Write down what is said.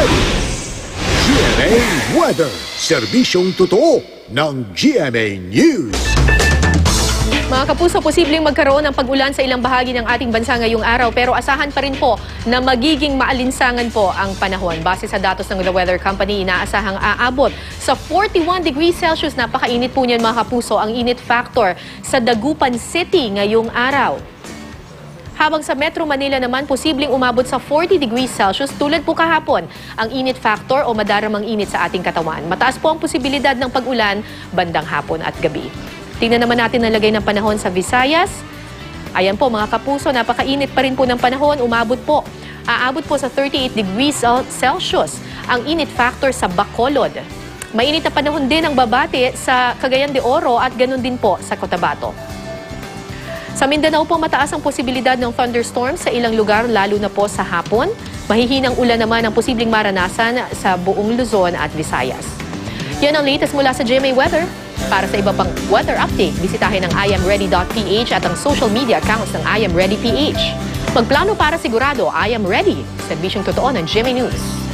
Ready! GMA Weather, serbisyong totoo ng GMA News. Mga kapuso, posibleng magkaroon ng pag-ulan sa ilang bahagi ng ating bansa ngayong araw pero asahan pa rin po na magiging maalinsangan po ang panahon. Base sa datos ng The Weather Company, inaasahang aabot sa 41 degrees Celsius. Napakainit po niyan mga kapuso, ang init factor sa Dagupan City ngayong araw. Habang sa Metro Manila naman, posibleng umabot sa 40 degrees Celsius tulad po kahapon ang init factor o madaramang init sa ating katawan. Mataas po ang posibilidad ng pag-ulan bandang hapon at gabi. Tingnan naman natin ang lagay ng panahon sa Visayas. Ayan po mga kapuso, napakainit pa rin po ng panahon. Aabot po sa 38 degrees Celsius ang init factor sa Bacolod. Mainit na panahon din ang babate sa Cagayan de Oro at ganun din po sa Cotabato. Sa Mindanao po, mataas ang posibilidad ng thunderstorms sa ilang lugar lalo na po sa hapon. Mahihinang ulan naman ang posibleng maranasan sa buong Luzon at Visayas. Yan ang latest mula sa GMA Weather. Para sa iba pang weather update, bisitahin ang iamready.ph at ang social media accounts ng IamReadyPH. Magplano para sigurado, I Am Ready. Serbisyong totoo ng GMA News.